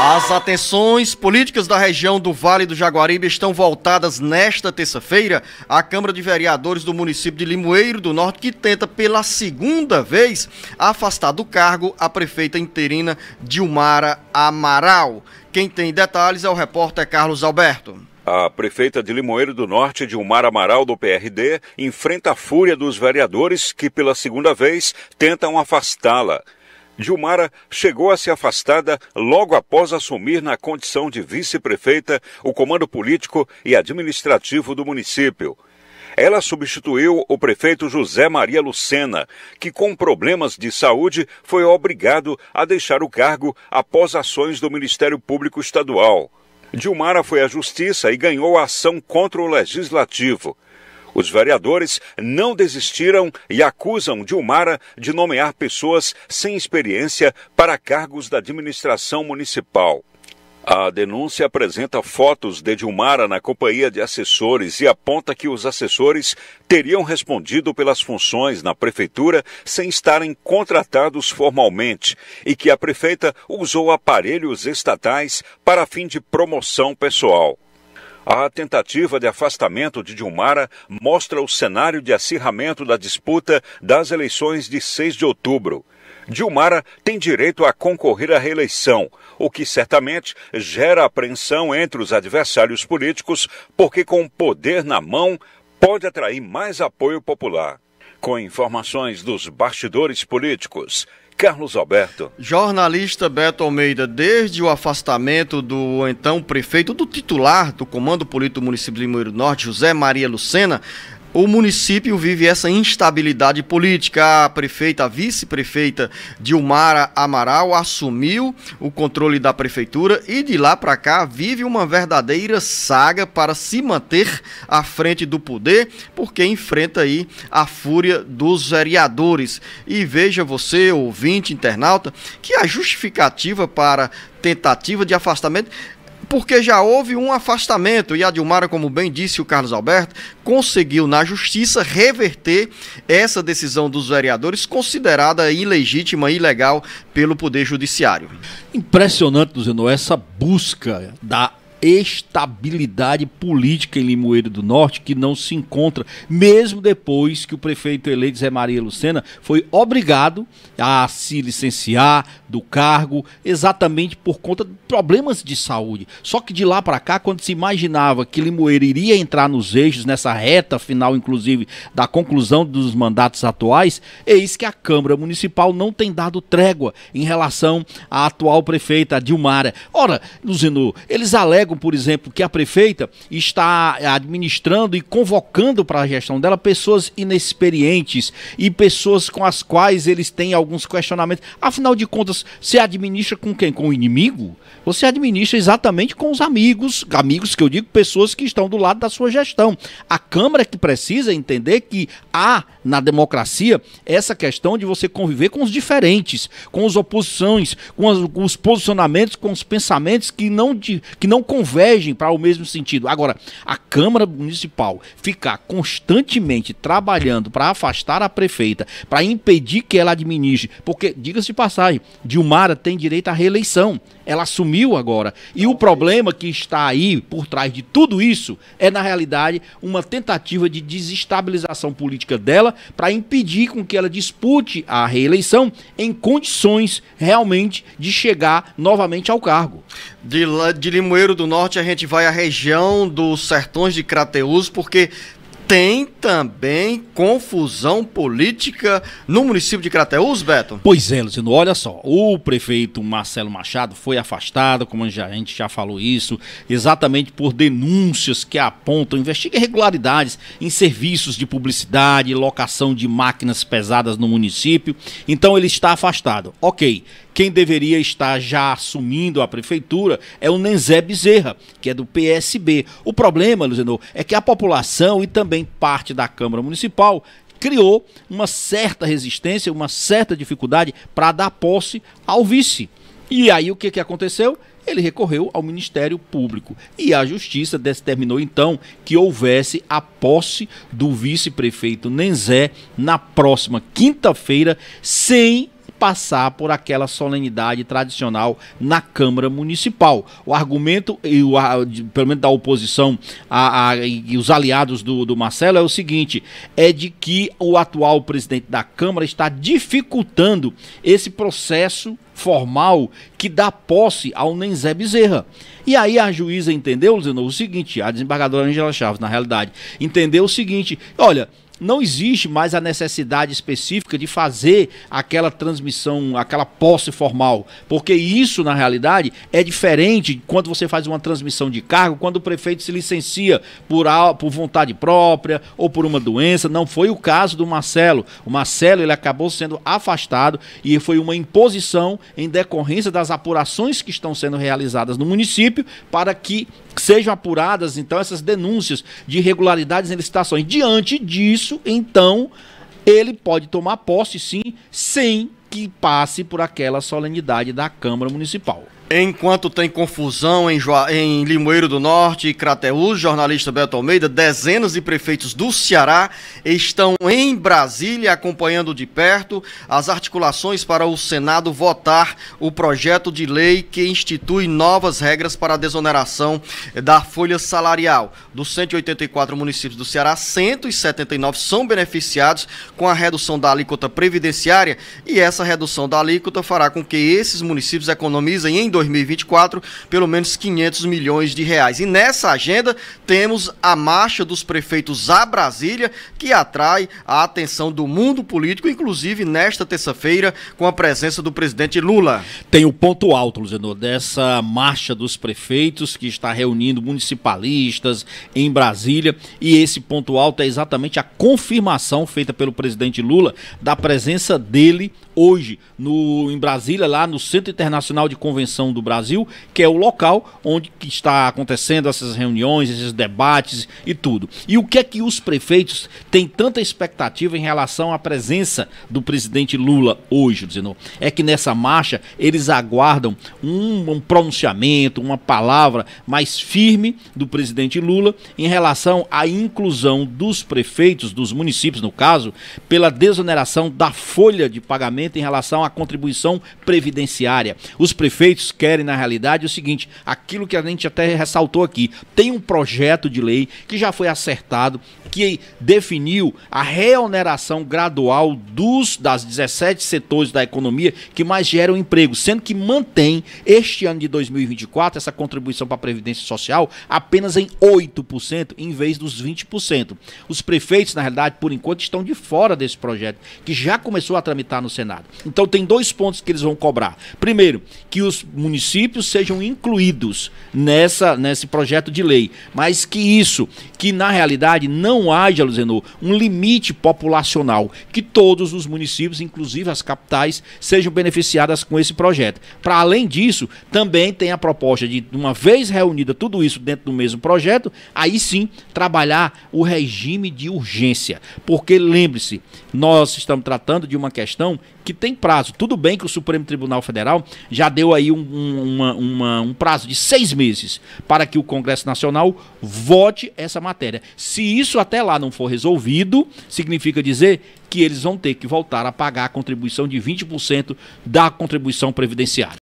As atenções políticas da região do Vale do Jaguaribe estão voltadas nesta terça-feira à Câmara de Vereadores do município de Limoeiro do Norte, que tenta pela segunda vez afastar do cargo a prefeita interina Dilmara Amaral. Quem tem detalhes é o repórter Carlos Alberto. A prefeita de Limoeiro do Norte, Dilmara Amaral, do PRD, enfrenta a fúria dos vereadores que pela segunda vez tentam afastá-la. Dilmara chegou a ser afastada logo após assumir na condição de vice-prefeita o comando político e administrativo do município. Ela substituiu o prefeito José Maria Lucena, que com problemas de saúde foi obrigado a deixar o cargo após ações do Ministério Público Estadual. Dilmara foi à Justiça e ganhou a ação contra o Legislativo. Os vereadores não desistiram e acusam Dilmara de nomear pessoas sem experiência para cargos da administração municipal. A denúncia apresenta fotos de Dilmara na companhia de assessores e aponta que os assessores teriam respondido pelas funções na prefeitura sem estarem contratados formalmente e que a prefeita usou aparelhos estatais para fim de promoção pessoal. A tentativa de afastamento de Dilmara mostra o cenário de acirramento da disputa das eleições de 6 de outubro. Dilmara tem direito a concorrer à reeleição, o que certamente gera apreensão entre os adversários políticos, porque com o poder na mão pode atrair mais apoio popular. Com informações dos bastidores políticos, Carlos Alberto. Jornalista Beto Almeida, desde o afastamento do então prefeito, do titular do Comando Político do município de Limoeiro do Norte, José Maria Lucena, o município vive essa instabilidade política. A prefeita, a vice-prefeita Dilmara Amaral assumiu o controle da prefeitura e de lá para cá vive uma verdadeira saga para se manter à frente do poder, porque enfrenta aí a fúria dos vereadores. E veja você, ouvinte, internauta, que a justificativa para tentativa de afastamento, porque já houve um afastamento e a Dilmara, como bem disse o Carlos Alberto, conseguiu na justiça reverter essa decisão dos vereadores considerada ilegítima e ilegal pelo Poder Judiciário. Impressionante, Luziano, essa busca da estabilidade política em Limoeiro do Norte que não se encontra, mesmo depois que o prefeito eleito Zé Maria Lucena foi obrigado a se licenciar do cargo exatamente por conta de problemas de saúde. Só que de lá para cá, quando se imaginava que Limoeiro iria entrar nos eixos, nessa reta final, inclusive, da conclusão dos mandatos atuais, eis que a Câmara Municipal não tem dado trégua em relação à atual prefeita, a Dilmara. Ora, Luziano, eles alegam, por exemplo, que a prefeita está administrando e convocando para a gestão dela pessoas inexperientes e pessoas com as quais eles têm alguns questionamentos. Afinal de contas, você administra com quem? Com o inimigo? Você administra exatamente com os amigos que eu digo, pessoas que estão do lado da sua gestão. A Câmara que precisa entender que há na democracia essa questão de você conviver com os diferentes, com as oposições, com os posicionamentos, com os pensamentos que não convergem para o mesmo sentido. Agora, a Câmara Municipal ficar constantemente trabalhando para afastar a prefeita, para impedir que ela administre, porque, diga-se de passagem, Dilmara tem direito à reeleição. Ela assumiu agora. E o problema que está aí por trás de tudo isso é, na realidade, uma tentativa de desestabilização política dela para impedir com que ela dispute a reeleição em condições realmente de chegar novamente ao cargo. De Limoeiro do Norte a gente vai à região dos Sertões de Crateús, porque tem também confusão política no município de Crateús, Beto? Pois é, Luciano, olha só, o prefeito Marcelo Machado foi afastado, como a gente já falou isso, exatamente por denúncias que apontam, investiga irregularidades em serviços de publicidade, locação de máquinas pesadas no município, então ele está afastado. Ok. Quem deveria estar já assumindo a prefeitura é o Nenzé Bezerra, que é do PSB. O problema, Luziano, é que a população e também parte da Câmara Municipal criou uma certa resistência, uma certa dificuldade para dar posse ao vice. E aí o que aconteceu? Ele recorreu ao Ministério Público e a Justiça determinou então que houvesse a posse do vice-prefeito Nenzé na próxima quinta-feira, sem passar por aquela solenidade tradicional na Câmara Municipal. O argumento, pelo menos da oposição e os aliados do Marcelo, é o seguinte, é de que o atual presidente da Câmara está dificultando esse processo formal que dá posse ao Nenzé Bezerra. E aí a juíza entendeu, Zenor, o seguinte, a desembargadora Ângela Chaves, na realidade, entendeu o seguinte, olha, não existe mais a necessidade específica de fazer aquela transmissão, aquela posse formal, porque isso, na realidade, é diferente quando você faz uma transmissão de cargo, quando o prefeito se licencia por vontade própria ou por uma doença. Não foi o caso do Marcelo. O Marcelo, ele acabou sendo afastado e foi uma imposição em decorrência das apurações que estão sendo realizadas no município para que sejam apuradas, então, essas denúncias de irregularidades em licitações. Diante disso, então, ele pode tomar posse, sim, sem que passe por aquela solenidade da Câmara Municipal. Enquanto tem confusão em Limoeiro do Norte e Crateús, jornalista Beto Almeida, dezenas de prefeitos do Ceará estão em Brasília acompanhando de perto as articulações para o Senado votar o projeto de lei que institui novas regras para a desoneração da folha salarial. Dos 184 municípios do Ceará, 179 são beneficiados com a redução da alíquota previdenciária, e essa redução da alíquota fará com que esses municípios economizem em 2024, pelo menos 500 milhões de reais. E nessa agenda temos a marcha dos prefeitos a Brasília, que atrai a atenção do mundo político, inclusive nesta terça-feira, com a presença do presidente Lula. Tem o ponto alto, Luzenor, dessa marcha dos prefeitos, que está reunindo municipalistas em Brasília, e esse ponto alto é exatamente a confirmação feita pelo presidente Lula da presença dele hoje em Brasília, lá no Centro Internacional de Convenção do Brasil, que é o local onde está acontecendo essas reuniões, esses debates e tudo. E o que é que os prefeitos têm tanta expectativa em relação à presença do presidente Lula hoje, Zenor? É que nessa marcha eles aguardam um pronunciamento, uma palavra mais firme do presidente Lula em relação à inclusão dos prefeitos, dos municípios no caso, pela desoneração da folha de pagamento em relação à contribuição previdenciária. Os prefeitos querem, na realidade, o seguinte, aquilo que a gente até ressaltou aqui, tem um projeto de lei que já foi acertado, que definiu a reoneração gradual das 17 setores da economia que mais geram emprego, sendo que mantém este ano de 2024 essa contribuição para a Previdência Social apenas em 8%, em vez dos 20%. Os prefeitos, na realidade, por enquanto, estão de fora desse projeto, que já começou a tramitar no Senado. Então tem dois pontos que eles vão cobrar. Primeiro, que os municípios sejam incluídos nesse projeto de lei, mas que na realidade não haja, Luzenor, um limite populacional, que todos os municípios, inclusive as capitais, sejam beneficiadas com esse projeto. Para além disso, também tem a proposta de, uma vez reunida tudo isso dentro do mesmo projeto, aí sim trabalhar o regime de urgência, porque lembre-se, nós estamos tratando de uma questão que tem prazo. Tudo bem que o Supremo Tribunal Federal já deu aí um prazo de 6 meses para que o Congresso Nacional vote essa matéria. Se isso até lá não for resolvido, significa dizer que eles vão ter que voltar a pagar a contribuição de 20% da contribuição previdenciária.